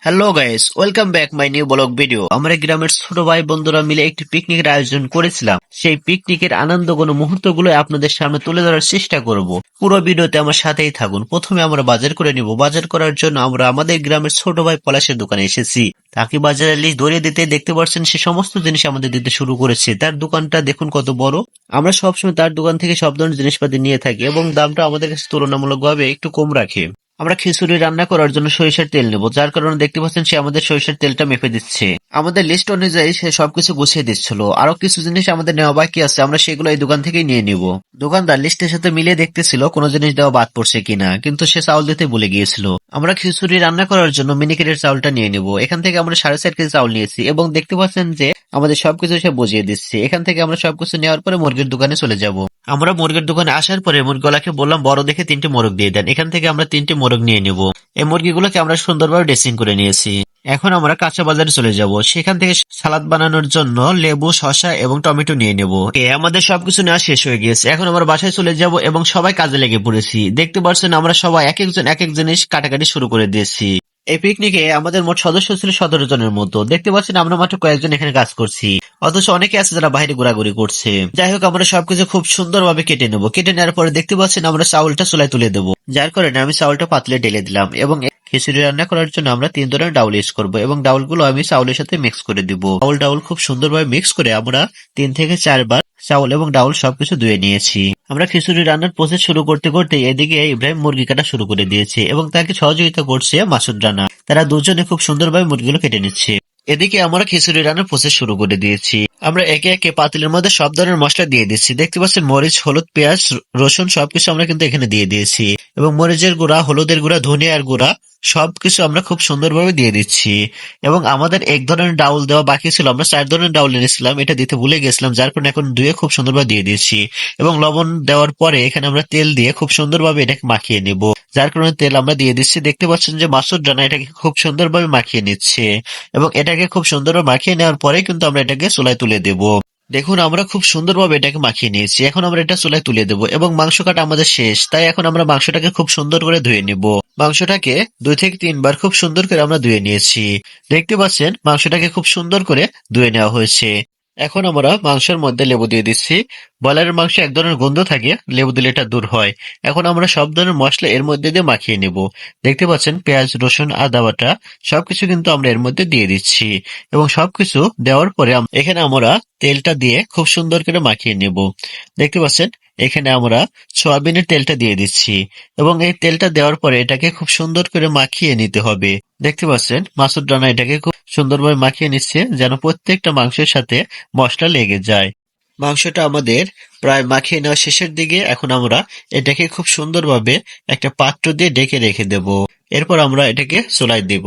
Hello guys, welcome back my new blog video. আমরা গ্রামের ছোট ভাই বন্ধুরা মিলে একটি পিকনিকের আয়োজন করেছিলাম। সেই পিকনিকের আনন্দঘন মুহূর্তগুলো আপনাদের সামনে তুলে ধরার চেষ্টা করব। পুরো ভিডিওতে আমার সাথেই থাকুন। প্রথমে আমরা বাজার করে নিব। বাজার করার জন্য আমরা আমাদের গ্রামের ছোট ভাই পলাশের দোকানে এসেছি। তাকে বাজারের লিস্ট ধরিয়ে দিতে দেখতে পাচ্ছেন সে সমস্ত জিনিস আমাদের দিতে শুরু করেছে। তার দোকানটা দেখুন কত বড়। আমরা সবসময় তার দোকান থেকে সব ধরনের জিনিসপাতি নিয়ে থাকি এবং দামটা আমাদের কাছে তুলনামূলকভাবে একটু কম রাখে। আমরা খিচুড়ি রান্না করার জন্য সরিষার তেল নেব, যার কারণে দেখতে পাচ্ছেন সে আমাদের সরিষার তেলটা মেপে দিচ্ছে। আমাদের লিস্ট অনুযায়ী সে সবকিছু গুছিয়ে দিচ্ছিল। আরো কিছু জিনিস আমাদের নেওয়া বাকি আছে, আমরা সেগুলো এই দোকান থেকেই নিয়ে নিব। দোকানদার লিস্টের সাথে মিলিয়ে দেখতেছিল কোনো জিনিস দেওয়া বাদ পড়ছে কিনা, কিন্তু সে চাউল দিতে ভুলে গিয়েছিল। আমরা খিচুড়ি রান্না করার জন্য মিনিকেটের চাউলটা নিয়ে নিব। এখান থেকে আমরা 4.5 কেজি চাউল নিয়েছি এবং দেখতে পাচ্ছেন যে আমাদের সবকিছু সে বুঝিয়ে দিচ্ছে। এখান থেকে আমরা সবকিছু নেওয়ার পরে মুরগির দোকানে চলে যাব। আমরা মুরগির দোকানে আসার পরে মুরগিওয়ালাকে বললাম বড় দেখে 3টে মোরগ দিয়ে দেন। এখান থেকে আমরা 3টে মোরগ নিয়ে নেব। এই মুরগিগুলোকে আমরা সুন্দরভাবে ড্রেসিং করে নিয়েছি। এখন আমরা কাঁচা বাজারে চলে যাব। সেখান থেকে সালাদ বানানোর জন্য লেবু, শসা এবং টমেটো নিয়ে নেব। আমাদের সবকিছু নেওয়া শেষ হয়ে গিয়েছে। এখন আমরা বাসায় চলে যাব এবং সবাই কাজে লেগে পড়েছি। দেখতে পাচ্ছেন আমরা সবাই এক একজন এক এক জিনিস কাটাকাটি শুরু করে দিয়েছি। এই পিকনিকে আমাদের মোট সদস্য ছিল 17 জনের মতো। দেখতে পাচ্ছেন আমরা মাত্র কয়েকজন এখানে কাজ করছি, অথচ অনেকে আছে যারা বাইরে ঘোরাঘুরি করছে। যাই হোক, আমরা সবকিছু খুব সুন্দরভাবে কেটে নেবো। কেটে নেওয়ার পরে দেখতে পাচ্ছেন আমরা চাউলটা চুলায় তুলে দেবো, যার কারণে আমি চাউলটা পাতলে ঢেলে দিলাম এবং খিচুড়ি রান্না করার জন্য আমরা 3 ধরনের ডাউল ইউজ করবো এবং ডাউলগুলো আমি চাউলের সাথে মিক্স করে দিব। ডাউল খুব সুন্দরভাবে মিক্স করে আমরা 3 থেকে 4 বার চাউল এবং ডাউল সবকিছু ধুয়ে নিয়েছি। আমরা খিচুড়ি রান্নার প্রসেস শুরু করতে করতে এদিকে ইব্রাহিম মুরগি কাটা শুরু করে দিয়েছে এবং তাকে সহযোগিতা করছে মাসুদ রানা। তারা দুজনে খুব সুন্দরভাবে মুরগিগুলো কেটে নিচ্ছে। এদিকে আমরা খিচুড়ি রান্নার প্রসেস শুরু করে দিয়েছি। আমরা একে একে পাতিলের মধ্যে সব ধরনের মশলা দিয়ে দিচ্ছি। দেখতে পাচ্ছেন মরিচ, হলুদ, পেঁয়াজ, রসুন সবকিছু আমরা কিন্তু এখানে দিয়ে দিয়েছি এবং মরিচের গুঁড়া, হলুদের গুঁড়া, ধনিয়ার গুঁড়া সবকিছু আমরা খুব সুন্দরভাবে দিয়ে দিচ্ছি। এবং আমাদের 1 ধরনের ডাউল দেওয়া বাকি ছিল, আমরা 4 ধরনের ডাউল এনেছিলাম, এটা দিতে ভুলে গেছিলাম, যার কারণে এখন ধুয়ে খুব সুন্দরভাবে দিয়ে দিচ্ছি। এবং লবণ দেওয়ার পরে এখানে আমরা তেল দিয়ে খুব সুন্দরভাবে এটাকে মাখিয়ে নেব, যার কারণে তেল আমরা দিয়ে দিচ্ছি। দেখতে পাচ্ছেন যে মাসুদ রানা এটাকে খুব সুন্দরভাবে মাখিয়ে নিচ্ছে এবং এটাকে খুব সুন্দরভাবে মাখিয়ে নেওয়ার পরে কিন্তু আমরা এটাকে চুলায় তুলে দেব। দেখুন আমরা খুব সুন্দরভাবে এটাকে মাখিয়ে নিয়েছি। এখন আমরা এটা চুলায় তুলে দেব এবং মাংস কাটা আমাদের শেষ, তাই এখন আমরা মাংসটাকে খুব সুন্দর করে ধুয়ে নিব। মাংসটাকে 2 থেকে 3 বার খুব সুন্দর করে আমরা ধুয়ে নিয়েছি। দেখতে পাচ্ছেন মাংসটাকে খুব সুন্দর করে ধুয়ে নেওয়া হয়েছে। এখন আমরা মাংসের মধ্যে লেবু দিয়ে দিচ্ছি। ব্রয়লারের মাংসে এক ধরনের গন্ধ থাকে, লেবু দিলে এটা দূর হয়। এখন আমরা সব ধরনের মশলা এর মধ্যে দিয়ে মাখিয়ে নেব। দেখতে পাচ্ছেন পেঁয়াজ, রসুন, আদা বাটা সবকিছু কিন্তু আমরা এর মধ্যে দিয়ে দিচ্ছি এবং সবকিছু দেওয়ার পরে এখানে আমরা তেলটা দিয়ে খুব সুন্দর করে মাখিয়ে নেব। দেখতে পাচ্ছেন এখানে আমরা সয়াবিনের তেলটা দিয়ে দিচ্ছি এবং এই তেলটা দেওয়ার পরে এটাকে খুব সুন্দর করে মাখিয়ে নিতে হবে। দেখতে পাচ্ছেন মাসুদ রানা এটাকে খুব সুন্দরভাবে মাখিয়ে নিচ্ছে যেন প্রত্যেকটা মাংসের সাথে মশলা লেগে যায়। মাংসটা আমাদের প্রায় মাখিয়ে নেওয়া শেষের দিকে। এখন আমরা এটাকে খুব সুন্দরভাবে একটা পাত্র দিয়ে ঢেকে রেখে দেব। এরপর আমরা এটাকে চুলায় দেব।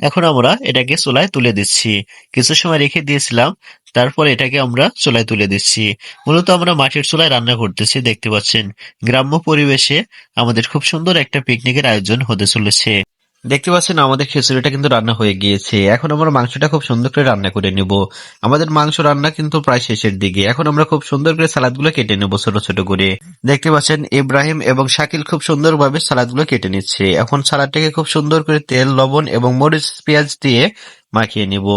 এখন আমরা এটাকে চুলায় তুলে দিচ্ছি। কিছু সময় রেখে দিয়েছিলাম, তারপর এটাকে আমরা চুলায় তুলে দিচ্ছি। মূলত আমরা মাটির চুলায় রান্না করতেছি। দেখতে পাচ্ছেন গ্রাম্য পরিবেশে আমাদের খুব সুন্দর একটা পিকনিকের আয়োজন হতে চলেছে। দেখতে পাচ্ছেন আমাদের খিচুড়িটা কিন্তু রান্না হয়ে গিয়েছে। এখন আমরা মাংসটা খুব সুন্দর করে রান্না করে নেব। আমাদের মাংস রান্না কিন্তু প্রায় শেষের দিকে। এখন আমরা খুব সুন্দর করে সালাদগুলো কেটে নেব ছোট ছোট করে। দেখতে পাচ্ছেন ইব্রাহিম এবং শাকিল খুব সুন্দরভাবে সালাদগুলো কেটে নিচ্ছে। এখন সালাদটাকে খুব সুন্দর করে তেল, লবণ এবং মরিচ, পেঁয়াজ দিয়ে মাখিয়ে নিব।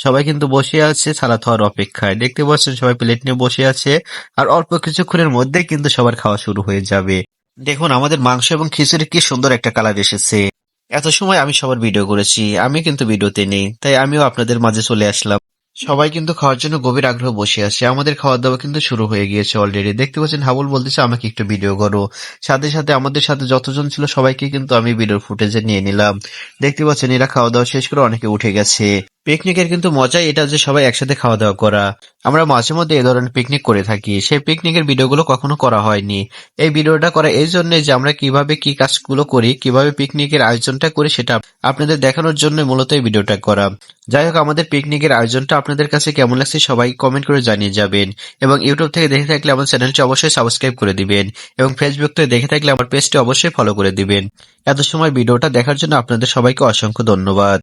সবাই কিন্তু বসে আছে সালাদ হওয়ার অপেক্ষায়। দেখতে পাচ্ছেন সবাই প্লেট নিয়ে বসে আছে আর অল্প কিছুক্ষণের মধ্যে কিন্তু সবার খাওয়া শুরু হয়ে যাবে। দেখুন আমাদের মাংস এবং খিচুড়ি কি সুন্দর একটা কালার এসেছে। এত সময় আমি সবার ভিডিও করেছি, আমি কিন্তু ভিডিওতে নেই, তাই আমিও আপনাদের মাঝে চলে আসলাম। সবাই কিন্তু খাওয়ার জন্য গভীর আগ্রহ বসে আছে। আমাদের খাওয়া দাওয়া কিন্তু শুরু হয়ে গিয়েছে অলরেডি। দেখতে পাচ্ছেন হাবুল বলতেছে আমাকে একটু ভিডিও করো। সাথে সাথে আমাদের সাথে যতজন ছিল সবাইকে কিন্তু আমি ভিডিওর ফুটেজে নিয়ে নিলাম। দেখতে পাচ্ছেন এরা খাওয়া দাওয়া শেষ করে অনেকে উঠে গেছে। পিকনিকের কিন্তু মজাই এটা যে সবাই একসাথে খাওয়া দাওয়া করা। আমরা মাঝে মধ্যে এ ধরনের পিকনিক করে থাকি, সেই পিকনিকের ভিডিওগুলো কখনো করা হয়নি। এই ভিডিওটা করা এই জন্য যে আমরা কিভাবে কি কাজগুলো করি, কিভাবে পিকনিকের আয়োজনটা করি সেটা আপনাদের দেখানোর জন্য মূলত এই ভিডিওটা করা। যাই হোক, আমাদের পিকনিকের আয়োজনটা আপনাদের কাছে কেমন লাগছে সবাই কমেন্ট করে জানিয়ে যাবেন এবং ইউটিউব থেকে দেখে থাকলে আমার চ্যানেলটি অবশ্যই সাবস্ক্রাইব করে দিবেন এবং ফেসবুক থেকে দেখে থাকলে আমার পেজটি অবশ্যই ফলো করে দিবেন। এত সময় ভিডিওটা দেখার জন্য আপনাদের সবাইকে অসংখ্য ধন্যবাদ।